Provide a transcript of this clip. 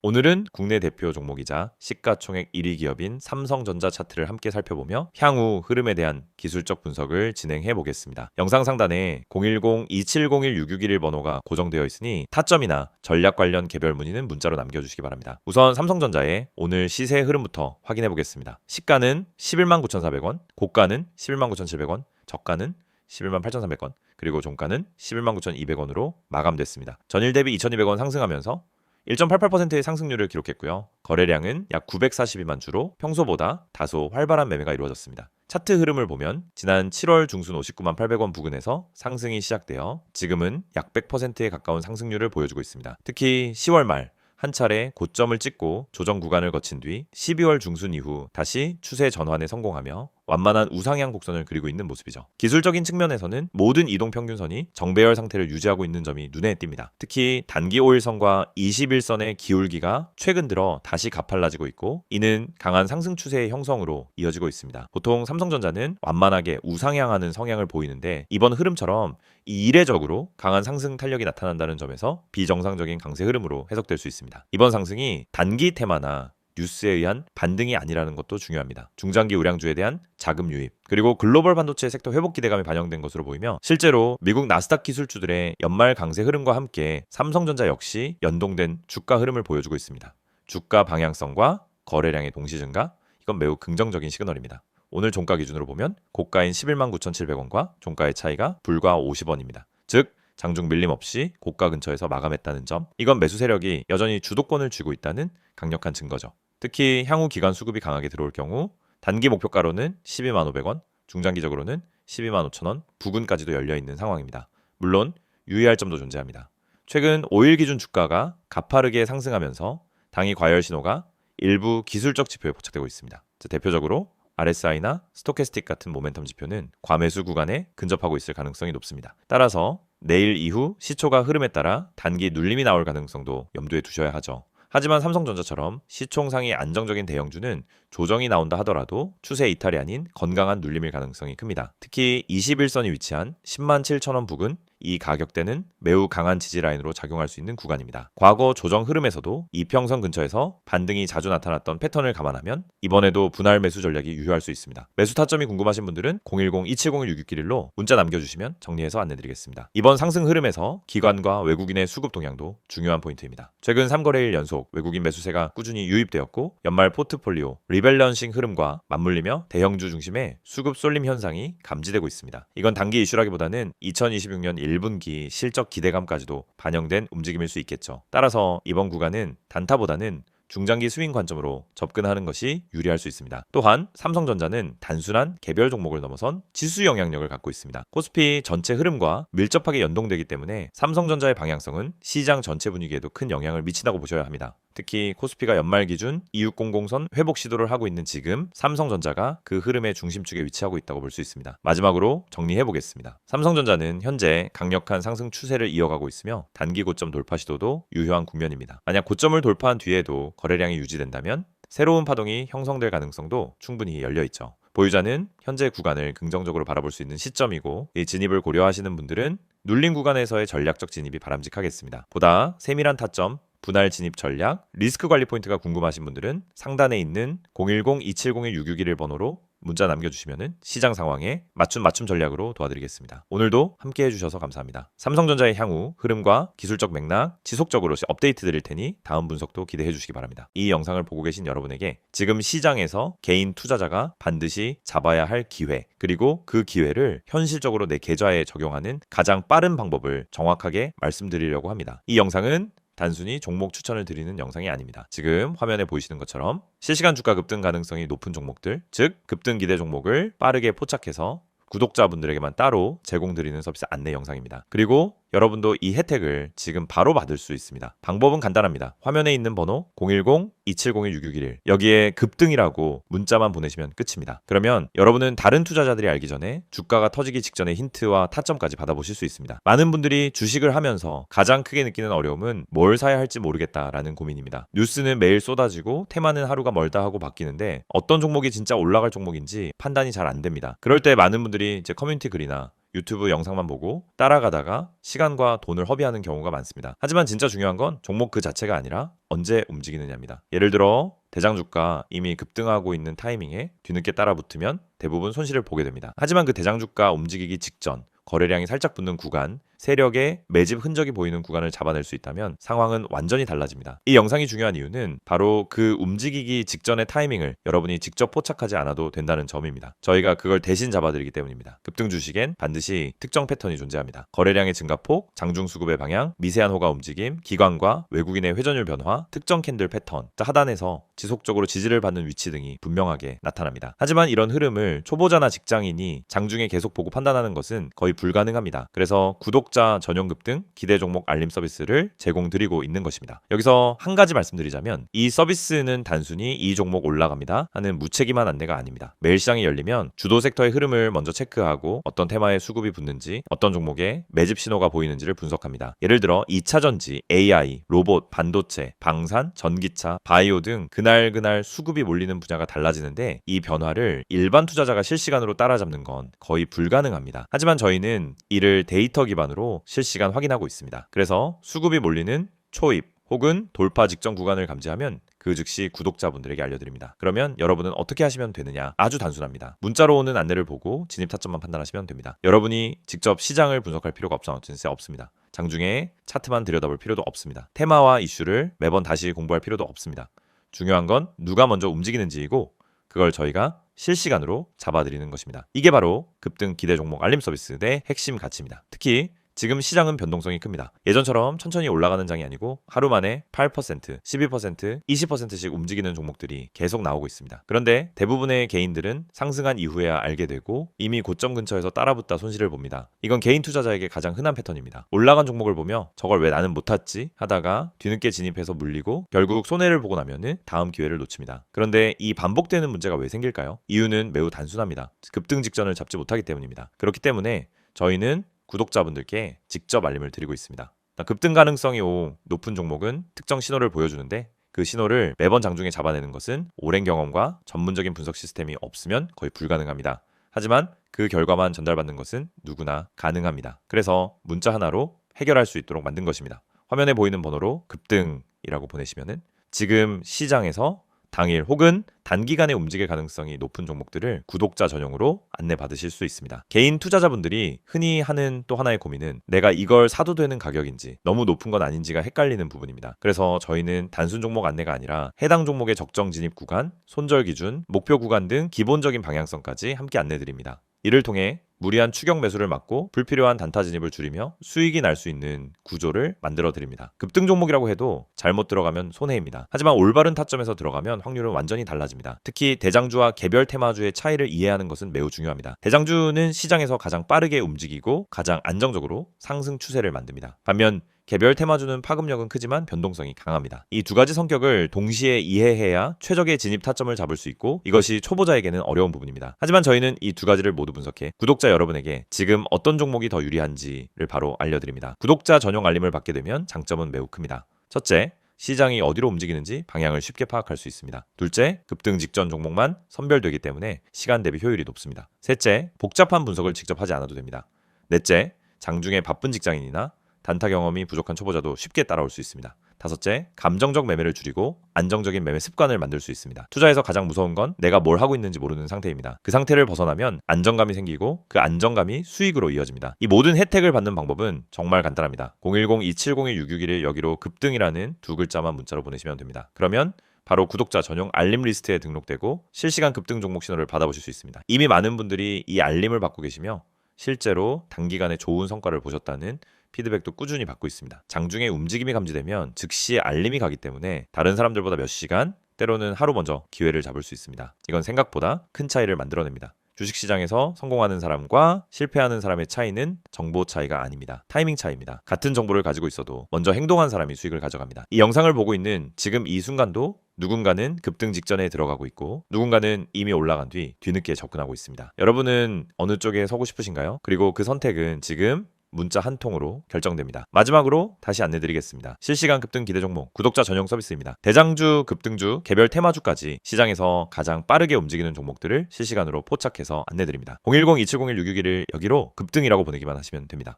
오늘은 국내 대표 종목이자 시가총액 1위 기업인 삼성전자 차트를 함께 살펴보며 향후 흐름에 대한 기술적 분석을 진행해 보겠습니다. 영상 상단에 010-2701-661 번호가 고정되어 있으니 타점이나 전략 관련 개별 문의는 문자로 남겨주시기 바랍니다. 우선 삼성전자의 오늘 시세 흐름부터 확인해 보겠습니다. 시가는 11만 9,400원, 고가는 11만 9,700원, 저가는 11만 8,300원, 그리고 종가는 11만 9,200원으로 마감됐습니다. 전일 대비 2,200원 상승하면서 1.88%의 상승률을 기록했고요. 거래량은 약 942만 주로 평소보다 다소 활발한 매매가 이루어졌습니다. 차트 흐름을 보면 지난 7월 중순 59만 800원 부근에서 상승이 시작되어 지금은 약 100%에 가까운 상승률을 보여주고 있습니다. 특히 10월 말 한 차례 고점을 찍고 조정 구간을 거친 뒤 12월 중순 이후 다시 추세 전환에 성공하며 완만한 우상향 곡선을 그리고 있는 모습이죠. 기술적인 측면에서는 모든 이동 평균선이 정배열 상태를 유지하고 있는 점이 눈에 띕니다. 특히 단기 5일선과 21선의 기울기가 최근 들어 다시 가팔라지고 있고 이는 강한 상승 추세의 형성으로 이어지고 있습니다. 보통 삼성전자는 완만하게 우상향하는 성향을 보이는데 이번 흐름처럼 이례적으로 강한 상승 탄력이 나타난다는 점에서 비정상적인 강세 흐름으로 해석될 수 있습니다. 이번 상승이 단기 테마나 뉴스에 의한 반등이 아니라는 것도 중요합니다. 중장기 우량주에 대한 자금 유입, 그리고 글로벌 반도체 섹터 회복 기대감이 반영된 것으로 보이며 실제로 미국 나스닥 기술주들의 연말 강세 흐름과 함께 삼성전자 역시 연동된 주가 흐름을 보여주고 있습니다. 주가 방향성과 거래량의 동시 증가, 이건 매우 긍정적인 시그널입니다. 오늘 종가 기준으로 보면 고가인 11만 9,700원과 종가의 차이가 불과 50원입니다. 즉 장중 밀림 없이 고가 근처에서 마감했다는 점, 이건 매수 세력이 여전히 주도권을 쥐고 있다는 강력한 증거죠. 특히 향후 기관 수급이 강하게 들어올 경우 단기 목표가로는 12만 500원, 중장기적으로는 12만 5천원 부근까지도 열려있는 상황입니다. 물론 유의할 점도 존재합니다. 최근 5일 기준 주가가 가파르게 상승하면서 당이 과열 신호가 일부 기술적 지표에 포착되고 있습니다. 대표적으로 RSI나 스토캐스틱 같은 모멘텀 지표는 과매수 구간에 근접하고 있을 가능성이 높습니다. 따라서 내일 이후 시초가 흐름에 따라 단기 눌림이 나올 가능성도 염두에 두셔야 하죠. 하지만 삼성전자처럼 시총상이 안정적인 대형주는 조정이 나온다 하더라도 추세 이탈이 아닌 건강한 눌림일 가능성이 큽니다. 특히 21선이 위치한 10만 7천원 부근, 이 가격대는 매우 강한 지지라인으로 작용할 수 있는 구간입니다. 과거 조정 흐름에서도 이평선 근처에서 반등이 자주 나타났던 패턴을 감안하면 이번에도 분할 매수 전략이 유효할 수 있습니다. 매수 타점이 궁금하신 분들은 010-2701-661로 문자 남겨주시면 정리해서 안내드리겠습니다. 이번 상승 흐름에서 기관과 외국인의 수급 동향도 중요한 포인트입니다. 최근 3거래일 연속 외국인 매수세가 꾸준히 유입되었고 연말 포트폴리오 리밸런싱 흐름과 맞물리며 대형주 중심의 수급 쏠림 현상이 감지되고 있습니다. 이건 단기 이슈라기보다는 2026년 1분기 실적 기대감까지도 반영된 움직임일 수 있겠죠. 따라서 이번 구간은 단타보다는 중장기 스윙 관점으로 접근하는 것이 유리할 수 있습니다. 또한 삼성전자는 단순한 개별 종목을 넘어선 지수 영향력을 갖고 있습니다. 코스피 전체 흐름과 밀접하게 연동되기 때문에 삼성전자의 방향성은 시장 전체 분위기에도 큰 영향을 미친다고 보셔야 합니다. 특히 코스피가 연말 기준 2600선 회복 시도를 하고 있는 지금 삼성전자가 그 흐름의 중심축에 위치하고 있다고 볼 수 있습니다. 마지막으로 정리해 보겠습니다. 삼성전자는 현재 강력한 상승 추세를 이어가고 있으며 단기 고점 돌파 시도도 유효한 국면입니다. 만약 고점을 돌파한 뒤에도 거래량이 유지된다면 새로운 파동이 형성될 가능성도 충분히 열려있죠. 보유자는 현재 구간을 긍정적으로 바라볼 수 있는 시점이고 이 진입을 고려하시는 분들은 눌림 구간에서의 전략적 진입이 바람직하겠습니다. 보다 세밀한 타점, 분할 진입 전략, 리스크 관리 포인트가 궁금하신 분들은 상단에 있는 010-2701-661 번호로 문자 남겨주시면 시장 상황에 맞춤 전략으로 도와드리겠습니다. 오늘도 함께 해주셔서 감사합니다. 삼성전자의 향후 흐름과 기술적 맥락 지속적으로 업데이트 드릴 테니 다음 분석도 기대해 주시기 바랍니다. 이 영상을 보고 계신 여러분에게 지금 시장에서 개인 투자자가 반드시 잡아야 할 기회, 그리고 그 기회를 현실적으로 내 계좌에 적용하는 가장 빠른 방법을 정확하게 말씀드리려고 합니다. 이 영상은 단순히 종목 추천을 드리는 영상이 아닙니다. 지금 화면에 보이시는 것처럼 실시간 주가 급등 가능성이 높은 종목들, 즉 급등 기대 종목을 빠르게 포착해서 구독자분들에게만 따로 제공드리는 서비스 안내 영상입니다. 그리고 여러분도 이 혜택을 지금 바로 받을 수 있습니다. 방법은 간단합니다. 화면에 있는 번호 010-2701-661 여기에 급등이라고 문자만 보내시면 끝입니다. 그러면 여러분은 다른 투자자들이 알기 전에 주가가 터지기 직전의 힌트와 타점까지 받아보실 수 있습니다. 많은 분들이 주식을 하면서 가장 크게 느끼는 어려움은 뭘 사야 할지 모르겠다라는 고민입니다. 뉴스는 매일 쏟아지고 테마는 하루가 멀다 하고 바뀌는데 어떤 종목이 진짜 올라갈 종목인지 판단이 잘 안 됩니다. 그럴 때 많은 분들이 제 커뮤니티 글이나 유튜브 영상만 보고 따라가다가 시간과 돈을 허비하는 경우가 많습니다. 하지만 진짜 중요한 건 종목 그 자체가 아니라 언제 움직이느냐입니다. 예를 들어 대장주가 이미 급등하고 있는 타이밍에 뒤늦게 따라 붙으면 대부분 손실을 보게 됩니다. 하지만 그 대장주가 움직이기 직전 거래량이 살짝 붙는 구간, 세력의 매집 흔적이 보이는 구간을 잡아낼 수 있다면 상황은 완전히 달라집니다. 이 영상이 중요한 이유는 바로 그 움직이기 직전의 타이밍을 여러분이 직접 포착하지 않아도 된다는 점입니다. 저희가 그걸 대신 잡아드리기 때문입니다. 급등 주식엔 반드시 특정 패턴이 존재합니다. 거래량의 증가폭, 장중 수급의 방향, 미세한 호가 움직임, 기관과 외국인의 회전율 변화, 특정 캔들 패턴, 하단에서 지속적으로 지지를 받는 위치 등이 분명하게 나타납니다. 하지만 이런 흐름을 초보자나 직장인이 장중에 계속 보고 판단하는 것은 거의 불가능합니다. 그래서 구독자 전용 급등 기대 종목 알림 서비스를 제공드리고 있는 것입니다. 여기서 한 가지 말씀드리자면 이 서비스는 단순히 이 종목 올라갑니다 하는 무책임한 안내가 아닙니다. 매일 시장이 열리면 주도 섹터의 흐름을 먼저 체크하고 어떤 테마에 수급이 붙는지 어떤 종목에 매집 신호가 보이는지를 분석합니다. 예를 들어 2차전지, AI, 로봇, 반도체, 방산, 전기차, 바이오 등 그날 수급이 몰리는 분야가 달라지는데 이 변화를 일반 투자자가 실시간으로 따라잡는 건 거의 불가능합니다. 하지만 저희는 이를 데이터 기반으로 실시간 확인하고 있습니다. 그래서 수급이 몰리는 초입 혹은 돌파 직전 구간을 감지하면 그 즉시 구독자분들에게 알려드립니다. 그러면 여러분은 어떻게 하시면 되느냐? 아주 단순합니다. 문자로 오는 안내를 보고 진입 타점만 판단하시면 됩니다. 여러분이 직접 시장을 분석할 필요가 없습니다. 장중에 차트만 들여다볼 필요도 없습니다. 테마와 이슈를 매번 다시 공부할 필요도 없습니다. 중요한 건 누가 먼저 움직이는지이고 그걸 저희가 실시간으로 잡아드리는 것입니다. 이게 바로 급등 기대 종목 알림 서비스의 핵심 가치입니다. 특히 지금 시장은 변동성이 큽니다. 예전처럼 천천히 올라가는 장이 아니고 하루 만에 8%, 12%, 20%씩 움직이는 종목들이 계속 나오고 있습니다. 그런데 대부분의 개인들은 상승한 이후에야 알게 되고 이미 고점 근처에서 따라붙다 손실을 봅니다. 이건 개인 투자자에게 가장 흔한 패턴입니다. 올라간 종목을 보며 저걸 왜 나는 못 탔지 하다가 뒤늦게 진입해서 물리고 결국 손해를 보고 나면은 다음 기회를 놓칩니다. 그런데 이 반복되는 문제가 왜 생길까요? 이유는 매우 단순합니다. 급등 직전을 잡지 못하기 때문입니다. 그렇기 때문에 저희는 구독자분들께 직접 알림을 드리고 있습니다. 급등 가능성이 높은 종목은 특정 신호를 보여주는데 그 신호를 매번 장중에 잡아내는 것은 오랜 경험과 전문적인 분석 시스템이 없으면 거의 불가능합니다. 하지만 그 결과만 전달받는 것은 누구나 가능합니다. 그래서 문자 하나로 해결할 수 있도록 만든 것입니다. 화면에 보이는 번호로 급등이라고 보내시면은 지금 시장에서 당일 혹은 단기간에 움직일 가능성이 높은 종목들을 구독자 전용으로 안내받으실 수 있습니다. 개인 투자자분들이 흔히 하는 또 하나의 고민은 내가 이걸 사도 되는 가격인지 너무 높은 건 아닌지가 헷갈리는 부분입니다. 그래서 저희는 단순 종목 안내가 아니라 해당 종목의 적정 진입 구간, 손절 기준, 목표 구간 등 기본적인 방향성까지 함께 안내드립니다. 이를 통해 무리한 추격 매수를 막고 불필요한 단타 진입을 줄이며 수익이 날 수 있는 구조를 만들어 드립니다. 급등 종목이라고 해도 잘못 들어가면 손해입니다. 하지만 올바른 타점에서 들어가면 확률은 완전히 달라집니다. 특히 대장주와 개별 테마주의 차이를 이해하는 것은 매우 중요합니다. 대장주는 시장에서 가장 빠르게 움직이고 가장 안정적으로 상승 추세를 만듭니다. 반면 개별 테마주는 파급력은 크지만 변동성이 강합니다. 이 두 가지 성격을 동시에 이해해야 최적의 진입 타점을 잡을 수 있고 이것이 초보자에게는 어려운 부분입니다. 하지만 저희는 이 두 가지를 모두 분석해 구독자 여러분에게 지금 어떤 종목이 더 유리한지를 바로 알려드립니다. 구독자 전용 알림을 받게 되면 장점은 매우 큽니다. 첫째, 시장이 어디로 움직이는지 방향을 쉽게 파악할 수 있습니다. 둘째, 급등 직전 종목만 선별되기 때문에 시간 대비 효율이 높습니다. 셋째, 복잡한 분석을 직접 하지 않아도 됩니다. 넷째, 장중에 바쁜 직장인이나 단타 경험이 부족한 초보자도 쉽게 따라올 수 있습니다. 다섯째, 감정적 매매를 줄이고 안정적인 매매 습관을 만들 수 있습니다. 투자에서 가장 무서운 건 내가 뭘 하고 있는지 모르는 상태입니다. 그 상태를 벗어나면 안정감이 생기고 그 안정감이 수익으로 이어집니다. 이 모든 혜택을 받는 방법은 정말 간단합니다. 010-2701-661을 여기로 급등이라는 두 글자만 문자로 보내시면 됩니다. 그러면 바로 구독자 전용 알림 리스트에 등록되고 실시간 급등 종목 신호를 받아보실 수 있습니다. 이미 많은 분들이 이 알림을 받고 계시며 실제로 단기간에 좋은 성과를 보셨다는 피드백도 꾸준히 받고 있습니다. 장중에 움직임이 감지되면 즉시 알림이 가기 때문에 다른 사람들보다 몇 시간, 때로는 하루 먼저 기회를 잡을 수 있습니다. 이건 생각보다 큰 차이를 만들어냅니다. 주식시장에서 성공하는 사람과 실패하는 사람의 차이는 정보 차이가 아닙니다. 타이밍 차이입니다. 같은 정보를 가지고 있어도 먼저 행동한 사람이 수익을 가져갑니다. 이 영상을 보고 있는 지금 이 순간도 누군가는 급등 직전에 들어가고 있고 누군가는 이미 올라간 뒤 뒤늦게 접근하고 있습니다. 여러분은 어느 쪽에 서고 싶으신가요? 그리고 그 선택은 지금 문자 한 통으로 결정됩니다. 마지막으로 다시 안내드리겠습니다. 실시간 급등 기대 종목 구독자 전용 서비스입니다. 대장주, 급등주, 개별 테마주까지 시장에서 가장 빠르게 움직이는 종목들을 실시간으로 포착해서 안내드립니다. 010-2701-661을 여기로 급등이라고 보내기만 하시면 됩니다.